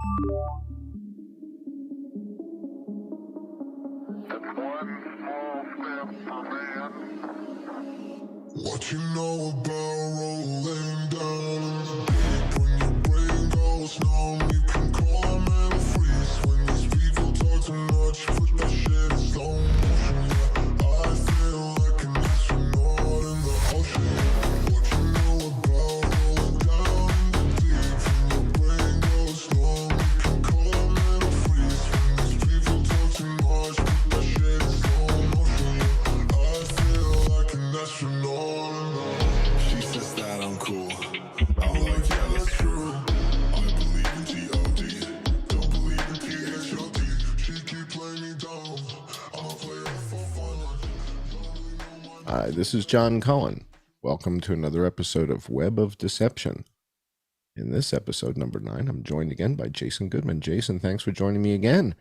What you know about rolling down in the deep? When your brain goes numb, you can call a mental freeze. When these people talk too much, put that shit in slow motion. Yeah, I feel like an astronaut in the ocean. What you know about rolling down in the deep? When your brain goes numb, you can call a mental freeze. When these people talk too much, put that shit in slow motion. Yeah, I feel like an astronaut. She says that I'm cool. I'm like, yeah, that's true. I believe in G.O.D. Don't believe in P.H.O.D. She keep playing me down. I'll play it for fun. Hi, this is John Cullen. Welcome to another episode of Web of Deception. In this episode, number 9, I'm joined again by Jason Goodman. Jason, thanks for joining me again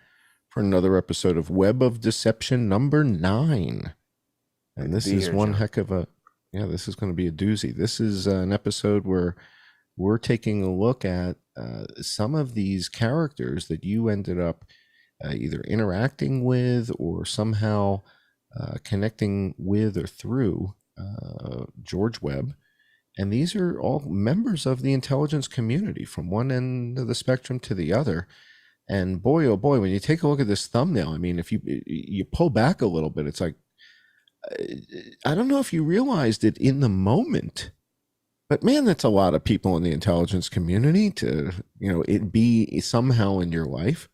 for another episode of Web of Deception number 9. And this is one heck of a... Yeah, this is going to be a doozy. This is an episode where we're taking a look at some of these characters that you ended up either interacting with or somehow connecting with or through George Webb. And these are all members of the intelligence community from one end of the spectrum to the other. And boy, oh boy, when you take a look at this thumbnail, I mean, if you pull back a little bit, it's like, I don't know if you realized it in the moment, but man, that's a lot of people in the intelligence community to, it be somehow in your life.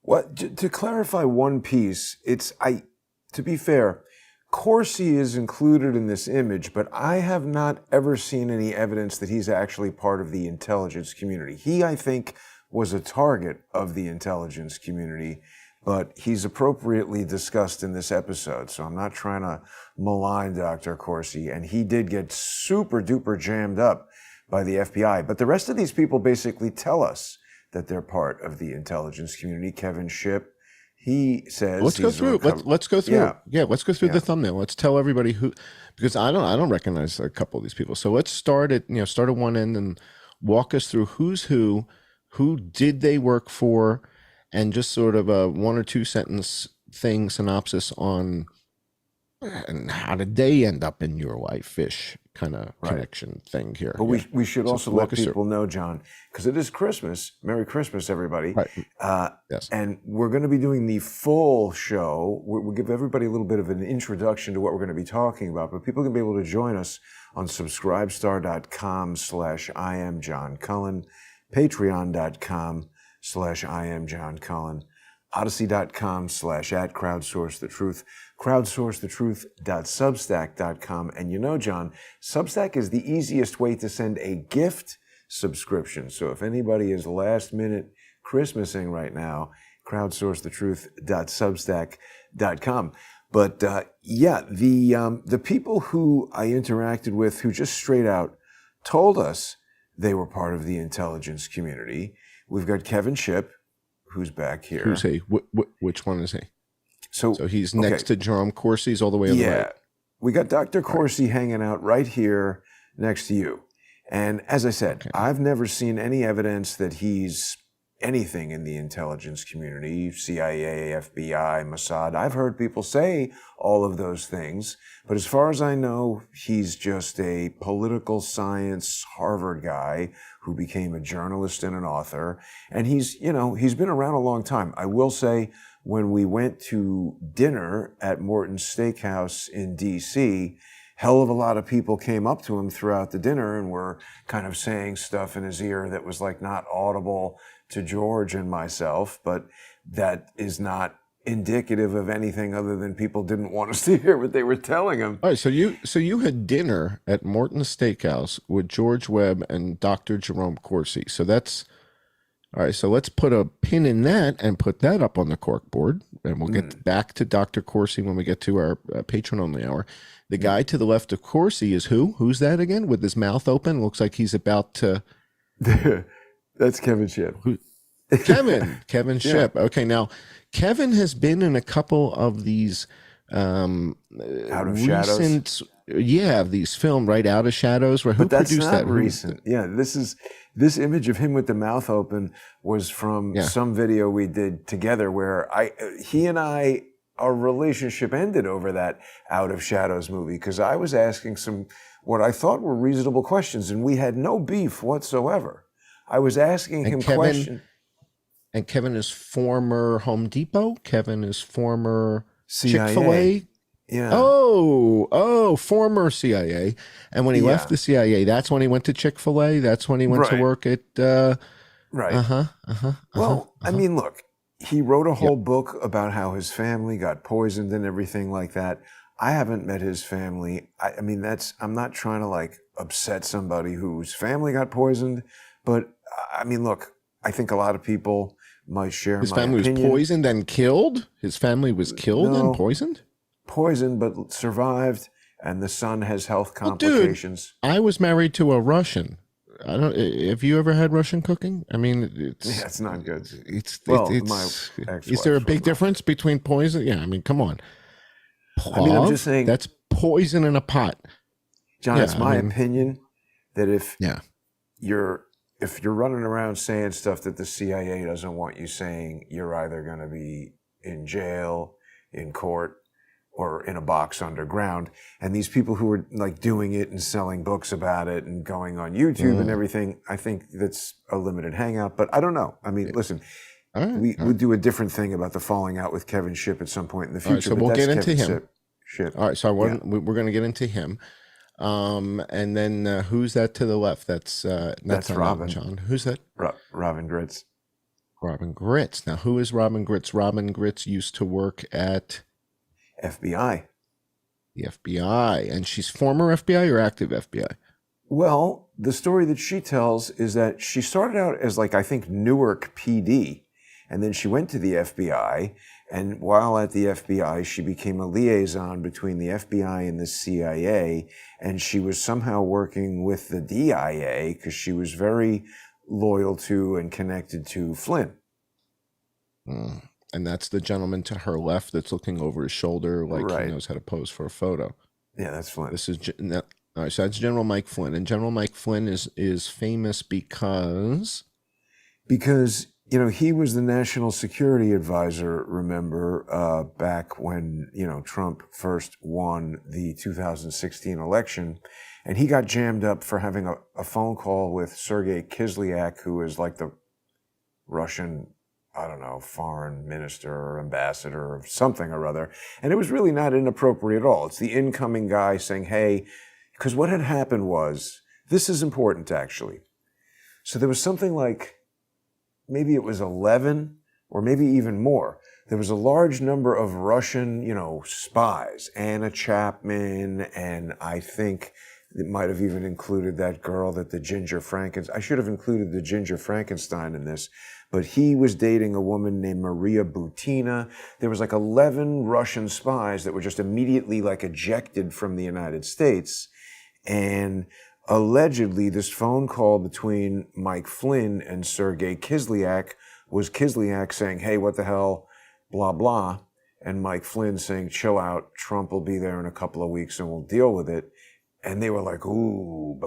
What, to clarify one piece, to be fair, Corsi is included in this image, but I have not ever seen any evidence that he's actually part of the intelligence community. He, I think, was a target of the intelligence community, but he's appropriately discussed in this episode, so I'm not trying to malign Dr. Corsi, and he did get super duper jammed up by the FBI. But the rest of these people basically tell us that they're part of the intelligence community. Kevin Shipp, he says... Let's go through. Let's go through. Yeah, let's go through the thumbnail. Let's tell everybody who, because I don't recognize a couple of these people. So let's start at one end and walk us through who's who did they work for, and just sort of a 1 or 2 sentence synopsis on and how did they end up in your life-ish kind of connection thing here. But we should also let people know, John, because it is Christmas. Merry Christmas, everybody. Right. Yes. And we're going to be doing the full show. We'll give everybody a little bit of an introduction to what we're going to be talking about, but people can be able to join us on subscribestar.com/IamJohnCullen, patreon.com/IamJohnCullen, odyssey.com/@crowdsourcethetruth, crowdsourcethetruth.substack.com. And John, Substack is the easiest way to send a gift subscription. So if anybody is last minute Christmasing right now, crowdsourcethetruth.substack.com. But the people who I interacted with who just straight out told us they were part of the intelligence community. We've got Kevin Shipp, who's back here. Who's he? Which one is he? So he's next to Jerome. Corsi's all the way on the right. We got Dr. Corsi hanging out right here next to you. And as I said, I've never seen any evidence that he's anything in the intelligence community, CIA, FBI, Mossad. I've heard people say all of those things, but as far as I know, he's just a political science Harvard guy who became a journalist and an author. And he's been around a long time. I will say, when we went to dinner at Morton's Steakhouse in D.C., hell of a lot of people came up to him throughout the dinner and were kind of saying stuff in his ear that was like not audible to George and myself, but that is not indicative of anything other than people didn't want us to hear what they were telling him. All right, so you had dinner at Morton's Steakhouse with George Webb and Dr. Jerome Corsi. So that's all right. So let's put a pin in that and put that up on the cork board, and we'll get back to Dr. Corsi when we get to our patron-only hour. The guy to the left of Corsi is who? Who's that again? With his mouth open, looks like he's about to. That's Kevin Shipp. Kevin Shipp. Okay, now Kevin has been in a couple of these Out of Shadows. Yeah, these filmed right out of shadows. Where who But that's produced not that? recent. Yeah, this image of him with the mouth open was from Yeah. some video we did together where he and I, our relationship ended over that Out of Shadows movie because I was asking some what I thought were reasonable questions and we had no beef whatsoever. I was asking him questions. And Kevin is former Home Depot. Kevin is former CIA. Chick-fil-A. Yeah. Oh, former CIA. And when he left Yeah. the CIA, that's when he went to Chick-fil-A. That's when he went to Right. work at. Right. Well, I mean, look, he wrote a whole book about how his family got poisoned and everything like that. I haven't met his family. I mean, I'm not trying to like upset somebody whose family got poisoned, but I mean, look, I think a lot of people might share His my family opinion. was poisoned and killed? His family was killed and poisoned? Poisoned, but survived, and the son has health complications. Dude, I was married to a Russian. I don't. Have you ever had Russian cooking? I mean, it's not good. My is there a big difference between poison? Yeah, I mean, come on. I mean, I'm just saying that's poison in a pot. John, it's my opinion that if you're running around saying stuff that the CIA doesn't want you saying, you're either going to be in jail, in court, or in a box underground. And these people who are like doing it and selling books about it and going on YouTube and everything, I think that's a limited hangout. But I don't know. I mean, listen, we'll do a different thing about the falling out with Kevin Shipp at some point in the future. All right, so we'll get into him. Shipp. All right, so we're going to get into him. And then who's that to the left? That's Robyn. John. Who's that? Robyn Gritz. Robyn Gritz. Now, who is Robyn Gritz? Robyn Gritz used to work at FBI. The FBI. And she's former FBI or active FBI? Well, the story that she tells is that she started out as like, I think, Newark PD. And then she went to the FBI. And while at the FBI, she became a liaison between the FBI and the CIA. And she was somehow working with the DIA because she was very loyal to and connected to Flynn. And that's the gentleman to her left that's looking over his shoulder like he knows how to pose for a photo. Yeah, that's Flynn. This is all right. So that's General Mike Flynn, and General Mike Flynn is famous because you know he was the national security advisor. Remember back when Trump first won the 2016 election, and he got jammed up for having a phone call with Sergei Kislyak, who is like the Russian, I don't know, foreign minister or ambassador or something or other. And it was really not inappropriate at all. It's the incoming guy saying, hey, because what had happened was, this is important actually. So there was something like, maybe it was 11 or maybe even more. There was a large number of Russian, spies, Anna Chapman, and I think it might have even included that girl that the Ginger Frankenstein, I should have included the Ginger Frankenstein in this, but he was dating a woman named Maria Butina. There was like 11 Russian spies that were just immediately like ejected from the United States. And allegedly this phone call between Mike Flynn and Sergei Kislyak was Kislyak saying, hey, what the hell, blah, blah. And Mike Flynn saying, chill out, Trump will be there in a couple of weeks and we'll deal with it. And they were like, ooh,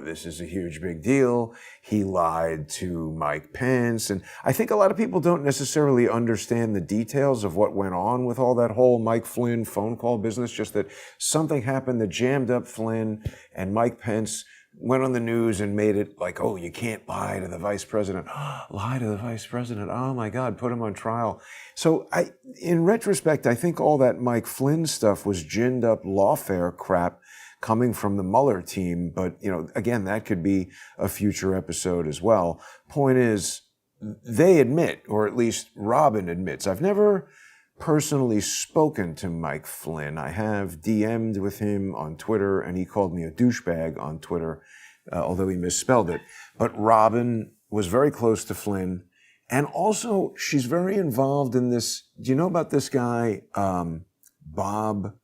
this is a huge big deal. He lied to Mike Pence. And I think a lot of people don't necessarily understand the details of what went on with all that whole Mike Flynn phone call business, just that something happened that jammed up Flynn, and Mike Pence went on the news and made it like, oh, you can't lie to the vice president. Lie to the vice president. Oh my God, put him on trial. So in retrospect, I think all that Mike Flynn stuff was ginned up lawfare crap coming from the Mueller team. But, again, that could be a future episode as well. Point is, they admit, or at least Robyn admits, I've never personally spoken to Mike Flynn. I have DM'd with him on Twitter, and he called me a douchebag on Twitter, although he misspelled it. But Robyn was very close to Flynn. And also, she's very involved in this. Do you know about this guy, Bob?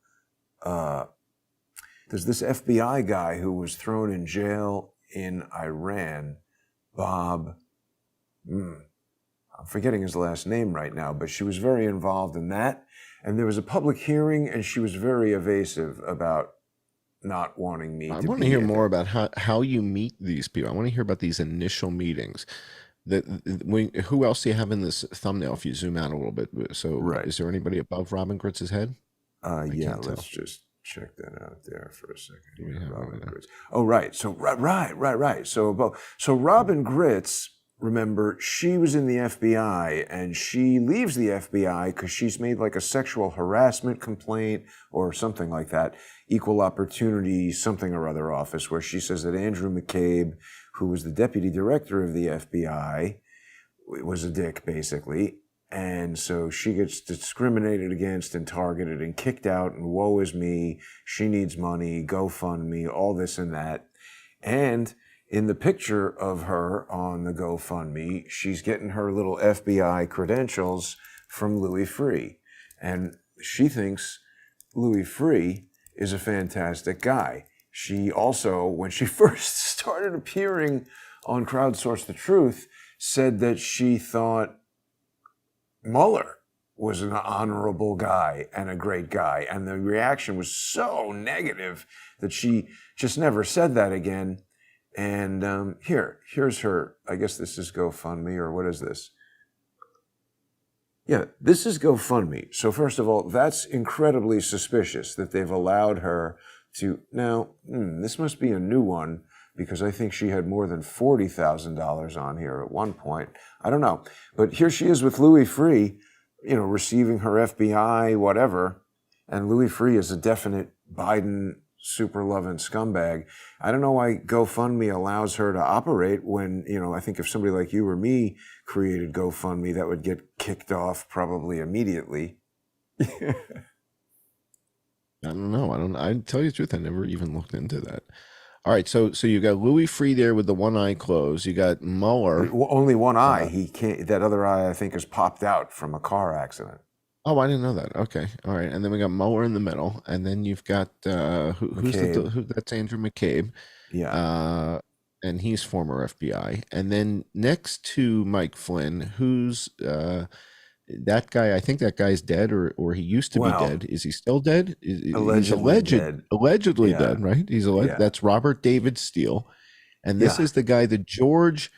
There's this FBI guy who was thrown in jail in Iran, Bob, I'm forgetting his last name right now, but she was very involved in that. And there was a public hearing, and she was very evasive about not wanting me I to want to be hear in more it. about how you meet these people. I want to hear about these initial meetings. Who else do you have in this thumbnail? If you zoom out a little bit, so Right. is there anybody above Robyn Gritz's head? I Yeah, can't let's tell. just check that out there for a second Do we here. have over Robyn there? Gritz. Oh, right. So right. So Robyn Gritz, remember, she was in the FBI, and she leaves the FBI because she's made like a sexual harassment complaint or something like that, equal opportunity something or other office, where she says that Andrew McCabe, who was the deputy director of the FBI, was a dick, basically. And so she gets discriminated against and targeted and kicked out, and woe is me. She needs money, GoFundMe, all this and that. And in the picture of her on the GoFundMe, she's getting her little FBI credentials from Louis Freeh. And she thinks Louis Freeh is a fantastic guy. She also, when she first started appearing on Crowdsource the Truth, said that she thought Mueller was an honorable guy and a great guy. And the reaction was so negative that she just never said that again. And here's her, I guess this is GoFundMe, or what is this? Yeah, this is GoFundMe. So first of all, that's incredibly suspicious that they've allowed her to, now, this must be a new one, because I think she had more than $40,000 on here at one point. I don't know. But here she is with Louis Freeh, receiving her FBI, whatever. And Louis Freeh is a definite Biden super-loving scumbag. I don't know why GoFundMe allows her to operate when, I think if somebody like you or me created GoFundMe, that would get kicked off probably immediately. I don't know. I tell you the truth, I never even looked into that. All right, so you got Louis Freeh there with the one eye closed. You got Mueller. Only one eye. He can't. That other eye, I think, is popped out from a car accident. Oh, I didn't know that. Okay, all right. And then we got Mueller in the middle, and then you've got that's Andrew McCabe. Yeah. And he's former FBI. And then next to Mike Flynn, who's that guy, I think that guy's dead, or he used to be dead. Is he still dead? Allegedly dead. Allegedly dead, right? He's alleged. That's Robert David Steele. And this is the guy that George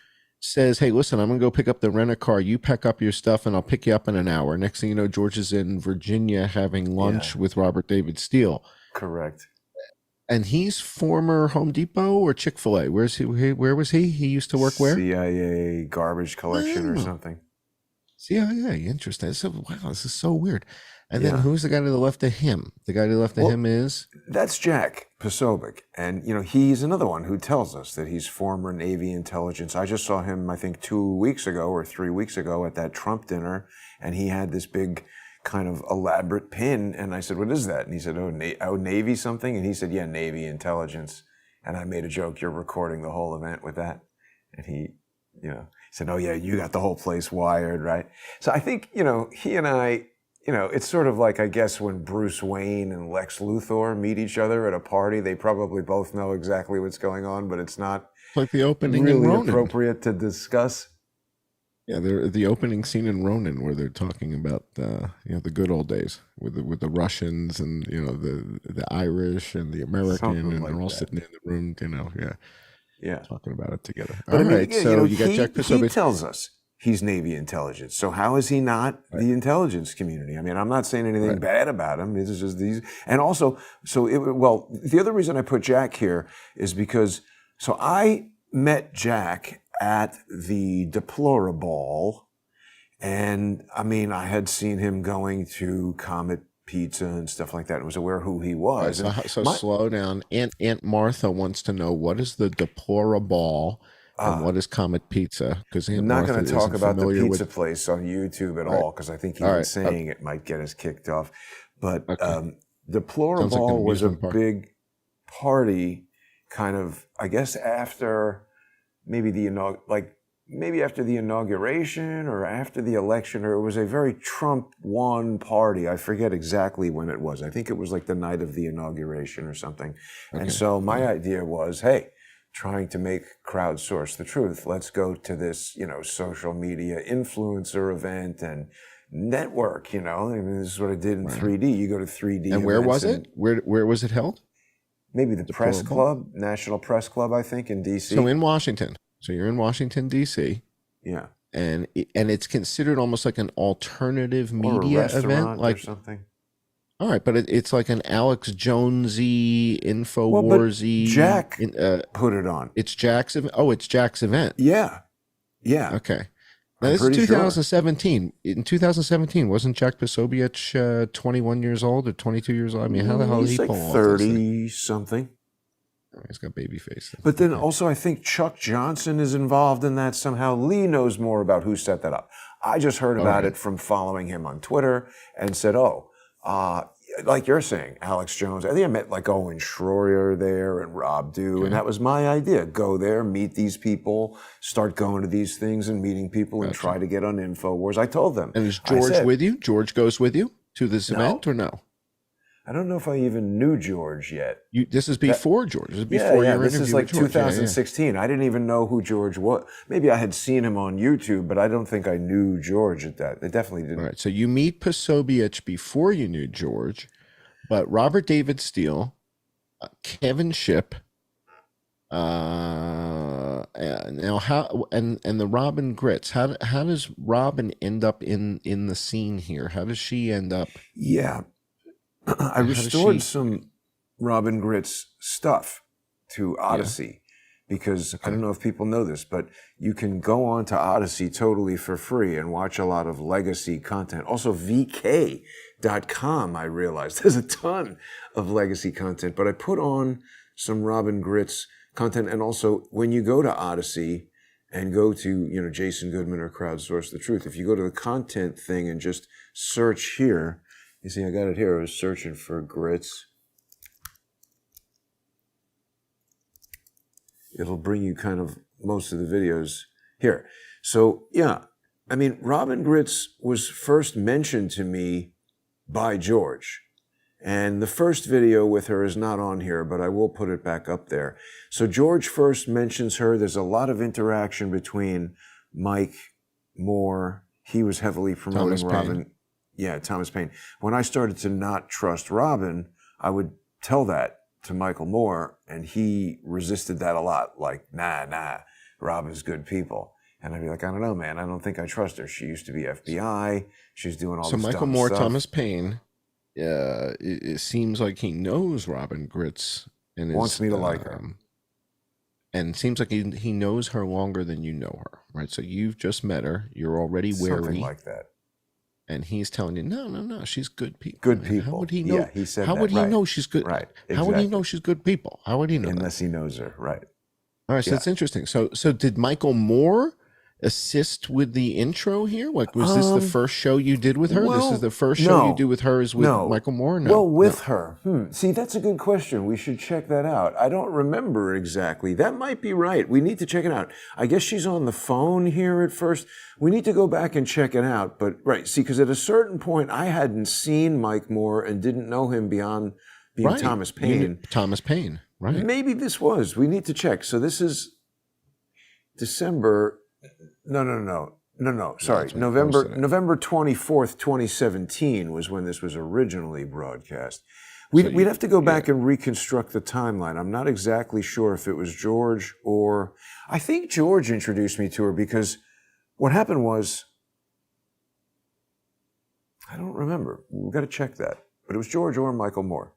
says, hey, listen, I'm going to go pick up the rent-a-car. You pack up your stuff, and I'll pick you up in an hour. Next thing you know, George is in Virginia having lunch with Robert David Steele. Correct. And he's former Home Depot or Chick-fil-A. Where was he? He used to work where? CIA garbage collection or something. CIA, interesting. Wow, this is so weird. And then who's the guy to the left of him? The guy to the left of him is? That's Jack Posobiec. And, he's another one who tells us that he's former Navy intelligence. I just saw him, I think, 2 weeks ago or 3 weeks ago at that Trump dinner, and he had this big kind of elaborate pin. And I said, what is that? And he said, oh, Navy something? And he said, yeah, Navy intelligence. And I made a joke, you're recording the whole event with that. And he said, oh, yeah, you got the whole place wired, right? So I think, he and I, it's sort of like, I guess, when Bruce Wayne and Lex Luthor meet each other at a party, they probably both know exactly what's going on, but it's not like the opening really in Ronin. Appropriate to discuss. Yeah, the opening scene in Ronin where they're talking about the good old days with the Russians and the Irish and the American, Something and like they're all that. sitting in the room, talking about it together. But All right, so you got Jack Posobiec. He tells us he's Navy intelligence. So how is he not the intelligence community? I mean, I'm not saying anything bad about him. It's just these. And also, the other reason I put Jack here is because, so I met Jack at the Deplorable, and I mean, I had seen him going to Comet Pizza and stuff like that, and was aware who he was. Right, so slow down. Aunt Martha wants to know, what is the Deplorable and what is Comet Pizza? Because I'm not going to talk about the pizza place on YouTube at all, because I think even saying it might get us kicked off. But Deplorable was a big party, kind of, I guess, after maybe after the inauguration or after the election, or it was a very Trump won party. I forget exactly when it was. I think it was like the night of the inauguration or something. Okay. And so my idea was, hey, trying to make Crowdsource the Truth, let's go to this, social media influencer event and network, I mean, this is what I did in 3D. You go to 3D. And where was it? Where was it held? maybe the Press Club, National Press Club, I think, in D.C. So in Washington. So you're in Washington, D.C. Yeah. And it's considered almost like an alternative media or a restaurant event, like or something. All right, but it's like an Alex Jonesy, InfoWarsy. Jack put it on. It's Jack's event. Oh, it's Jack's event. Yeah. Okay. Now, this is 2017. Sure. In 2017, wasn't Jack Posobiec 21 years old or 22 years old? I mean, how the hell did he like pull off 30 something. Oh, he's got baby face. But then also, I think Chuck Johnson is involved in that somehow. Lee knows more about who set that up. I just heard about it from following him on Twitter and said, like you're saying, Alex Jones. I think I met like Owen Schroyer there and Rob Dew, and that was my idea. Go there, meet these people, start going to these things and meeting people and try to get on InfoWars. I told them. And is George with you? George goes with you to this event or no? I don't know if I even knew George yet. This is before George. This is before your this interview is like with George. 2016. I didn't even know who George was. Maybe I had seen him on YouTube, but I don't think I knew George at that. They definitely didn't. All right, so you meet Posobiec before you knew George, but Robert David Steele, Kevin Shipp, now how and the Robyn Gritz. How does Robyn end up in the scene here? How does she end up? Yeah. I restored some Robyn Gritz stuff to Odyssey because I don't know if people know this, but you can go on to Odyssey totally for free and watch a lot of legacy content. Also, VK.com, I realized, there's a ton of legacy content, but I put on some Robyn Gritz content. And also, when you go to Odyssey and go to, Jason Goodman or Crowdsource the Truth, if you go to the content thing and just search here, you see, I got it here. I was searching for Gritz. It'll bring you kind of most of the videos here. So, Robyn Gritz was first mentioned to me by George. And the first video with her is not on here, but I will put it back up there. So George first mentions her. There's a lot of interaction between Mike Moore. He was heavily promoting Robyn. Yeah, Thomas Paine. When I started to not trust Robyn, I would tell that to Michael Moore, and he resisted that a lot. Like, nah, Robyn's good people. And I'd be like, I don't know, man. I don't think I trust her. She used to be FBI. She's doing all this dumb stuff. So Michael Moore, Thomas Paine, it seems like he knows Robyn Gritz. And wants me to like her. And it seems like he knows her longer than you know her, right? So you've just met her. You're already wary. Something like that. And he's telling you, no, she's good people. Good people. How would he know? Yeah, he said How would he know she's good? Right. Exactly. How would he know she's good people? How would he know Unless he knows her, right. All right, so that's interesting. So did Michael Moore assist with the intro here? Like, was this the first show you did with her? This is the first show you do with her is with Michael Moore? No. Well, with her. See, that's a good question. We should check that out. I don't remember exactly. That might be right. We need to check it out. I guess she's on the phone here at first. We need to go back and check it out. But, because at a certain point, I hadn't seen Mike Moore and didn't know him beyond being Thomas Paine. Thomas Paine, right. Maybe this was. We need to check. So this is December... No. Sorry. November 24th, 2017 was when this was originally broadcast. We'd have to go back and reconstruct the timeline. I'm not exactly sure if it was George or... I think George introduced me to her because what happened was... I don't remember. We've got to check that. But it was George or Michael Moore.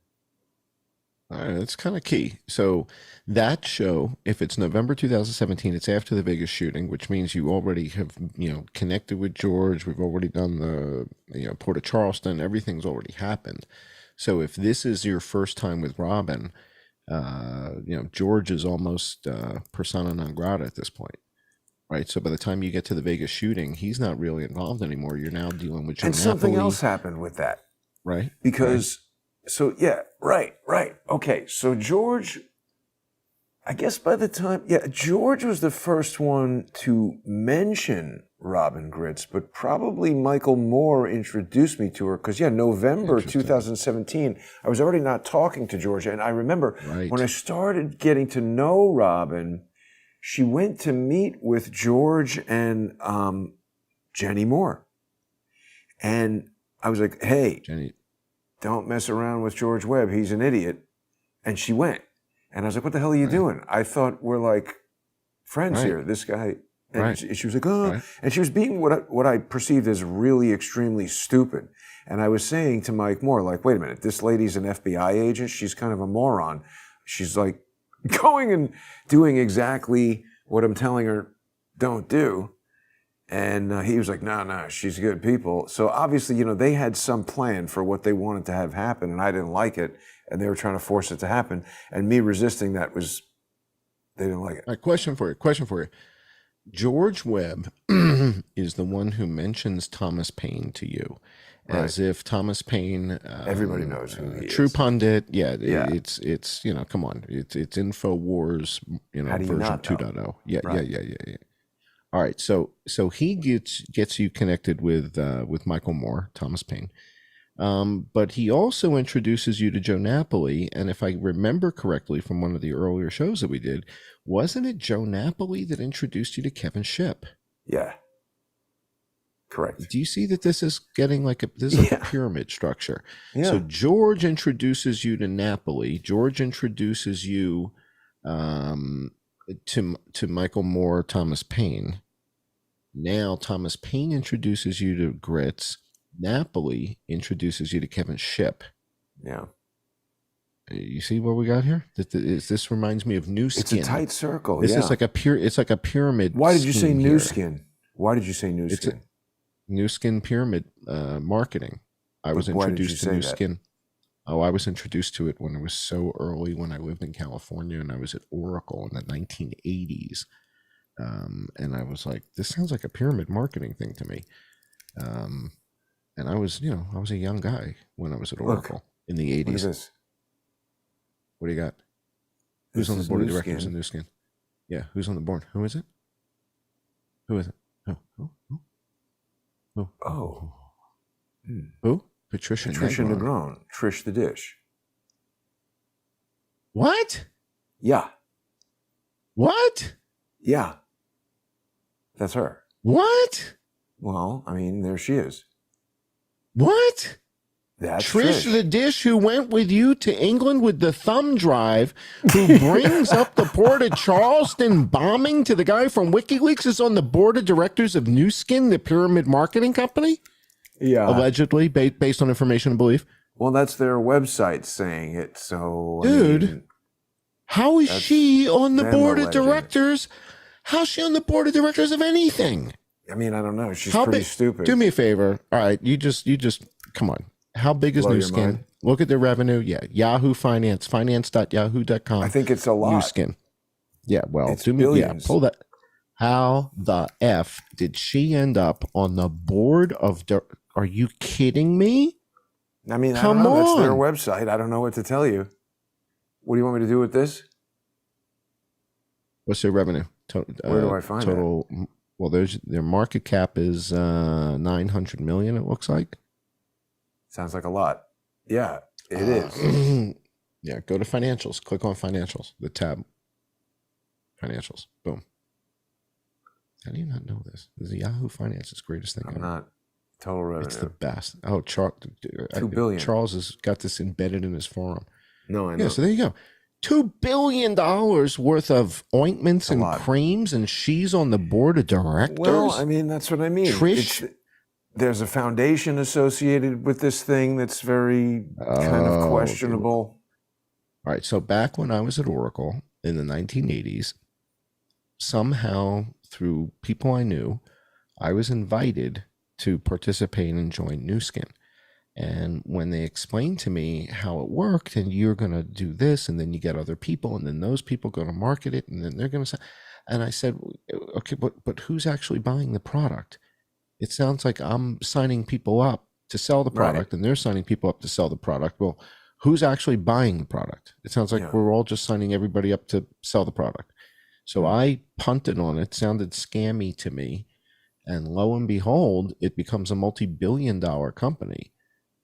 All right, that's kind of key. So that show, if it's November 2017, it's after the Vegas shooting, which means you already have, connected with George. We've already done the, Port of Charleston. Everything's already happened. So if this is your first time with Robyn, George is almost persona non grata at this point, right? So by the time you get to the Vegas shooting, he's not really involved anymore. You're now dealing with Joe And something else happened with that. Right. Because... So, right. Okay, so George, I guess by the time, George was the first one to mention Robyn Gritz, but probably Michael Moore introduced me to her because, November 2017, I was already not talking to George. And I remember when I started getting to know Robyn, she went to meet with George and Jenny Moore. And I was like, hey, Jenny. Don't mess around with George Webb. He's an idiot. And she went. And I was like, what the hell are you doing? I thought we're like friends here. This guy. And she was like, oh. And she was being what I perceived as really extremely stupid. And I was saying to Mike Moore, like, wait a minute, this lady's an FBI agent. She's kind of a moron. She's like going and doing exactly what I'm telling her don't do. And he was like, no, she's good people. So obviously, they had some plan for what they wanted to have happen, and I didn't like it, and they were trying to force it to happen. And me resisting that was, they didn't like it. All right, question for you. George Webb is the one who mentions Thomas Paine to you, as if Thomas Paine, everybody knows who he is. True pundit. Yeah. It's come on, it's InfoWars, version 2.0. Yeah. All right, so he gets you connected with Michael Moore, Thomas Paine, but he also introduces you to Joe Napoli. And if I remember correctly from one of the earlier shows that we did, wasn't it Joe Napoli that introduced you to Kevin Shipp? Yeah, correct. Do you see that this is getting like a pyramid structure? Yeah. So George introduces you to Napoli. George introduces you to Michael Moore, Thomas Paine. Now Thomas Paine introduces you to Gritz. Napoli introduces you to Kevin Shipp. Yeah. You see what we got here? This reminds me of New Skin. It's a tight circle. This is like it's like a pyramid. Why did you say New Skin? Why did you say New Skin? New Skin pyramid marketing. I was introduced to New Skin. Oh, I was introduced to it when it was so early, when I lived in California and I was at Oracle in the 1980s. And I was like, this sounds like a pyramid marketing thing to me. And I was a young guy when I was at Oracle in the 80s. What is this? What do you got? Who's on the board of directors in New Skin? Yeah, who's on the board? Who is it? Who is it? Oh. Who? Patricia Negron. Trish the Dish. What? Yeah. What? Yeah. That's her. What? Well, I mean, there she is. What? That's Trish the Dish, who went with you to England with the thumb drive, who brings up the Port of Charleston bombing to the guy from WikiLeaks, is on the board of directors of New Skin, the pyramid marketing company? Yeah. Allegedly, based on information and belief. Well, that's their website saying it, so... Dude, how is she on the board of directors? How's she on the board of directors of anything? I mean, I don't know. She's pretty stupid. Do me a favor. All right, you just come on. How big is New Skin? Mind. Look at their revenue. Yeah, Yahoo Finance, finance.yahoo.com. I think it's a lot. New Skin. Yeah, well, it's billions. Pull that. How the F did she end up on the board of... Are you kidding me? I mean, Come on. That's their website. I don't know what to tell you. What do you want me to do with this? What's their revenue? Where do I find total? That? Well, their market cap is 900 million. It looks like. Sounds like a lot. Yeah, it is. Yeah, go to financials. Click on financials. The tab. Financials. Boom. How do you not know this? This is Yahoo Finance's greatest thing. I'm not. Total revenue. It's the best. Oh, $2 billion. Charles has got this embedded in his forum. No, I know. Yeah, so there you go. $2 billion worth of ointments and creams, and she's on the board of directors. Well, I mean, that's what I mean. Trish, there's a foundation associated with this thing that's very kind of questionable. All right, so back when I was at Oracle in the 1980s, somehow through people I knew, I was invited to participate and join New Skin. And when they explained to me how it worked, and you're going to do this, and then you get other people, and then those people going to market it, and then they're going to say, and I said, okay, but who's actually buying the product? It sounds like I'm signing people up to sell the product, and they're signing people up to sell the product. Well, who's actually buying the product? It sounds like we're all just signing everybody up to sell the product. So I punted on it, sounded scammy to me. And lo and behold, it becomes a multi-billion-dollar company.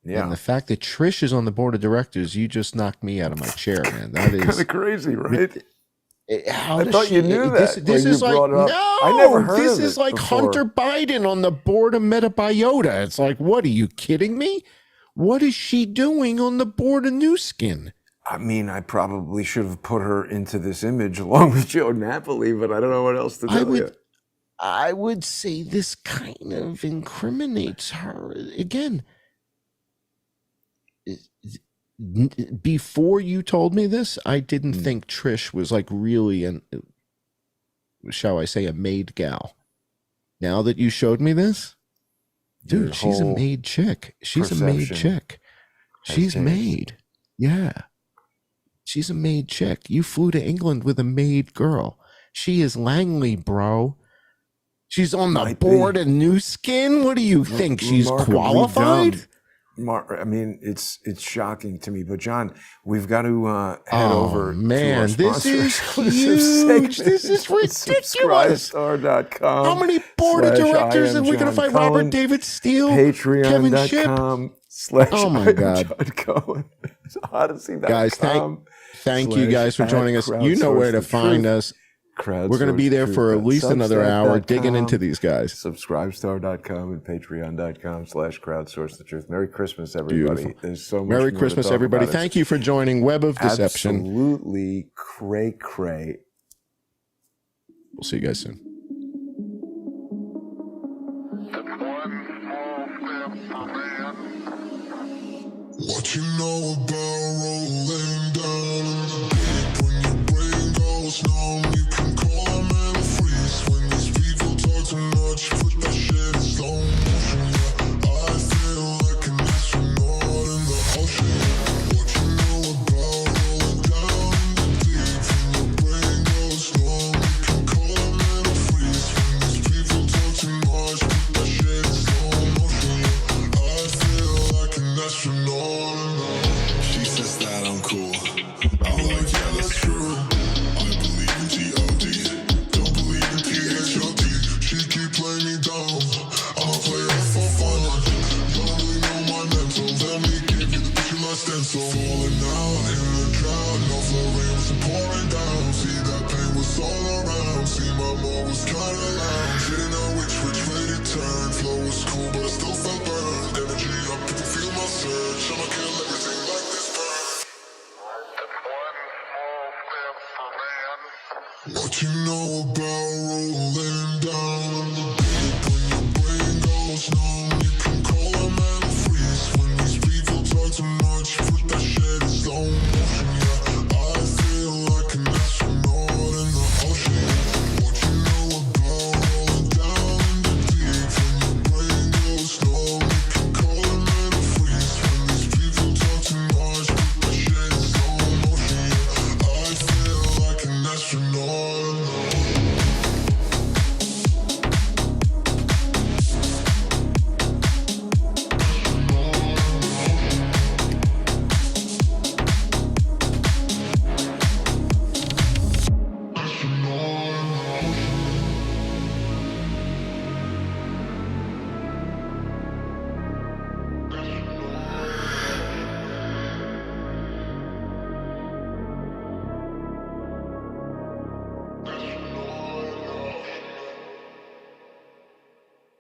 Yeah. And the fact that Trish is on the board of directors, you just knocked me out of my chair, man. That is kind of crazy, right? I thought you knew that. This is like, no, I never heard this of is it like before. Hunter Biden on the board of Metabiota. It's like, what, are you kidding me? What is she doing on the board of New Skin? I mean, I probably should have put her into this image along with Joe Napoli, but I don't know what else to tell you. I would say this kind of incriminates her. Again, before you told me this, I didn't think Trish was like really shall I say, a maid gal. Now that you showed me this, dude, she's a maid chick. She's a maid chick. She's made. Yeah. She's a maid chick. You flew to England with a maid girl. She is Langley, bro. She's on the board of New Skin. What do you think? She's qualified? I mean, it's shocking to me. But John, we've got to head over. Man, to this is huge. This is ridiculous. Subscribestar.com. How many board of directors are we going to find? Robert David Steele, Kevin Shipp. Oh my God, Cohen. Odyssey.com. Guys, thank you guys for joining us. You know where to find us. We're going to be there for at least another hour digging into these guys. Subscribestar.com and patreon.com/crowdsourcethetruth. Merry Christmas, everybody. Beautiful. There's so much Merry more Christmas, to talk everybody. about. Thank you for joining Web of Deception. Absolutely cray. We'll see you guys soon. What you know about rolling down in the deep when your brain goes numb? You can call a man a freeze when these people talk too much. Put that shit in slow motion. Yeah, I feel like an astronaut in the ocean. What you know about rolling down in the deep when your brain goes numb? You can call a man a freeze when these people talk too much. Put that shit in slow motion. Yeah, I feel like an astronaut. She says that I'm cool. I'm like, yeah, that's true. I believe in G.O.D. Don't believe in P.H.O.D. She keep playing me down. I'ma play her for fun. Don't really know my mental. Let me give you the picture like stencil. Falling out in the drought. No flow rain was pouring down. See that pain was all around. See my mom was kinda loud. Didn't know which way to turn. Flow was cool, but I still felt burned. Energy up, people feel my surge. I'ma kill everything like this burn. What you know about rolling down in the deep when your brain goes numb? You can call a man a freeze when these people talk too much. Put that shit in slow motion. Yeah, I feel like an astronaut in the ocean. What you know about rolling down in the deep when your brain goes numb? You can call a man a freeze when these people talk too much. Put that shit in slow motion. Yeah, I feel like an astronaut.